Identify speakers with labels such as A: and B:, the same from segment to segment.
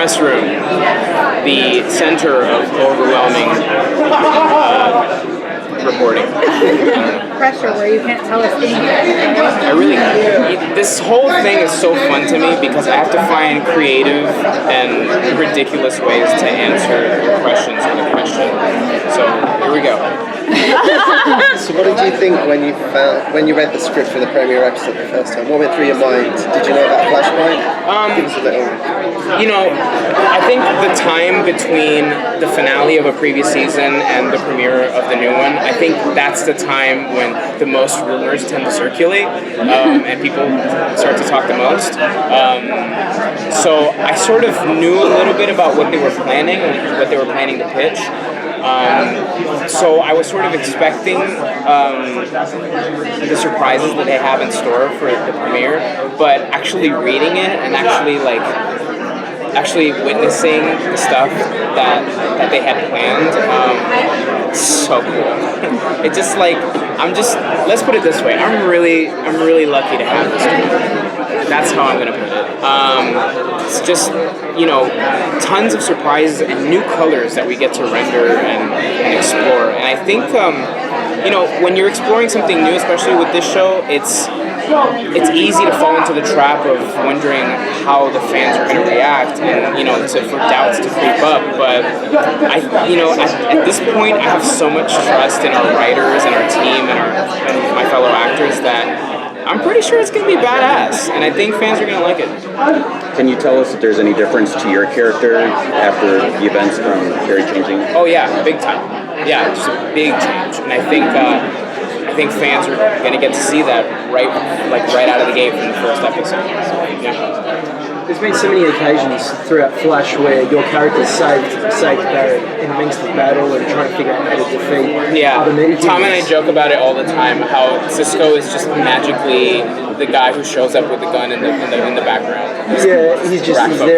A: press room, the center of overwhelming reporting.
B: Pressure where you can't tell us anything.
A: This whole thing is so fun to me because I have to find creative and ridiculous ways to answer your questions or the question. So here we go.
C: So what did you think when you read the script for the premiere episode the first time? What went through your mind? Did you know about Flashpoint? Give us a little.
A: I think the time between the finale of a previous season and the premiere of the new one, I think that's the time when the most rumors tend to circulate and people start to talk the most. So I sort of knew a little bit about what they were planning to pitch. So I was sort of expecting the surprises that they have in store for the premiere, but actually reading it and actually witnessing the stuff that they had planned, so cool. It's just let's put it this way, I'm really lucky to have this movie. That's how I'm gonna put it. It's just, tons of surprises and new colors that we get to render and explore. And I think, when you're exploring something new, especially with this show, it's easy to fall into the trap of wondering how the fans are going to react and, for doubts to creep up. But at this point, I have so much trust in our writers and our team and my fellow actors that I'm pretty sure it's going to be badass, and I think fans are going to like it.
D: Can you tell us if there's any difference to your character after the events from Carrie changing?
A: Oh yeah, big time. Yeah, just a big change, and I think fans are going to get to see that right out of the gate from the first episode. So, yeah.
E: There's been so many occasions throughout Flash where your character saved Barry in amongst the battle and trying to figure out how to defeat other mutagenics.
A: Tom and I joke about it all the time, how Cisco is just magically the guy who shows up with the gun in the background.
E: He's there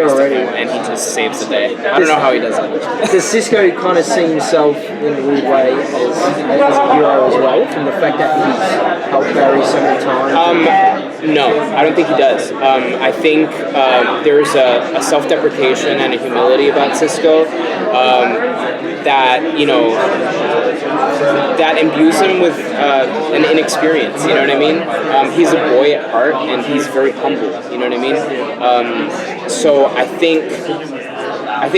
E: already.
A: And he just saves the day. I don't know how he does it.
E: Does Cisco kind of see himself in a weird way as a hero as well, from the fact that he's helped Barry so many times?
A: No, I don't think he does. I think there's a self-deprecation and a humility about Cisco that that imbues him with an inexperience. You know what I mean? He's a boy at heart, and he's very humble. You know what I mean? So I think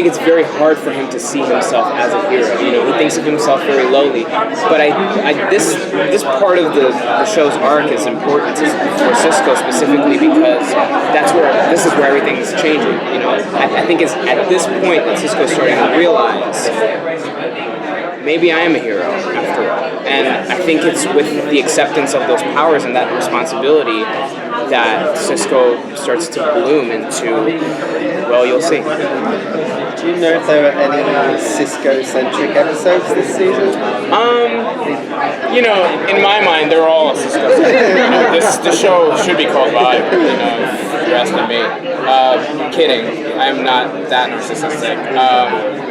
A: it's very hard for him to see himself as a hero. He thinks of himself very lowly. But this part of the show's arc is important for Cisco specifically because this is where everything's changing. I think it's at this point that Cisco's starting to realize maybe I am a hero after all. And I think it's with the acceptance of those powers and that responsibility that Cisco starts to bloom into, well, you'll see.
C: Do you know if there are any Cisco-centric episodes this season?
A: In my mind, they're all Cisco-centric. The show should be called Vibe, if you're asking me. Kidding. I'm not that narcissistic.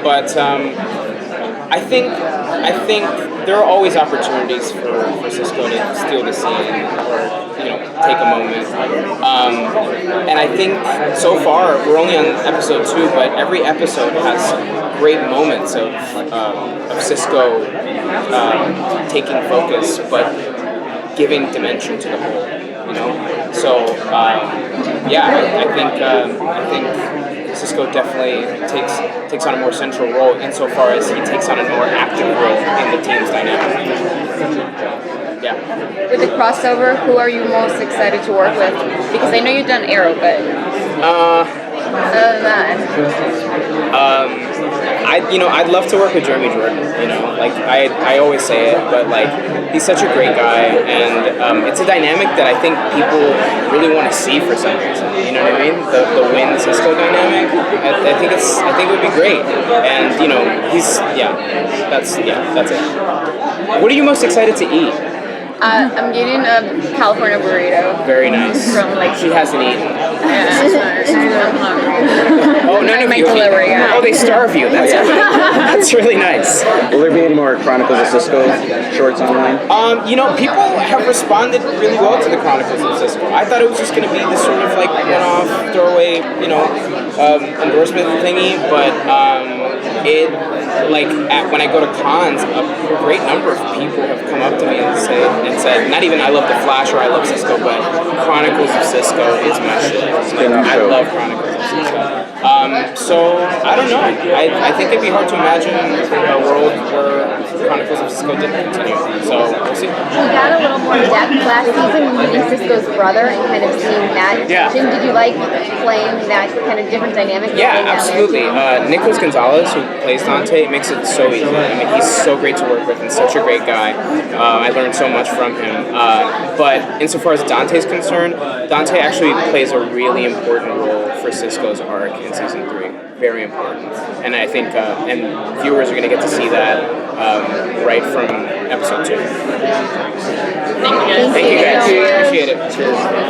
A: But I think there are always opportunities for Cisco to steal the scene or take a moment. And I think so far we're only on episode 2, but every episode has great moments of Cisco taking focus, but giving dimension to the whole. So I think Cisco definitely takes on a more central role insofar as he takes on a more active role in the team's dynamic. Yeah.
F: With the crossover, who are you most excited to work with? Because I know you've done Arrow, but other than that,
A: I'd love to work with Jeremy Jordan. I always say it, but he's such a great guy, and it's a dynamic that I think people really want to see for some reason. You know what I mean? The Win Cisco dynamic. I think it would be great, and that's it. What are you most excited to eat?
F: I'm getting a California burrito.
A: Very nice.
F: From
A: she hasn't eaten.
F: I'm hungry.
A: Oh, none of you
F: delivery guy.
A: Oh, they starve you. That's really nice.
D: Will there be any more Chronicles of Cisco shorts online?
A: People have responded really well to the Chronicles of Cisco. I thought it was just going to be this sort of like one-off, throwaway, endorsement thingy, but when I go to cons, a great number of people have come up to me and said, not even I love the Flash or I love Cisco, but Chronicles of Cisco is my shit. I love Chronicles of Cisco. So I don't know. I think it'd be hard to imagine a world where Chronicles of Cisco didn't continue. So we'll see.
G: We got a little more depth last season meeting Cisco's brother and kind of seeing that.
A: Yeah.
G: Jim, did you like playing that kind of different dynamic?
A: Yeah, absolutely. Nicholas Gonzalez, who plays Dante, makes it so easy. I mean, he's so great to work with and such a great guy. I learned so much from him. But insofar as Dante's concerned, Dante actually plays a really important role for Cisco's arc in season 3. Very important. And I think and viewers are going to get to see that right from episode 2. Thank you guys. Appreciate it. Cheers.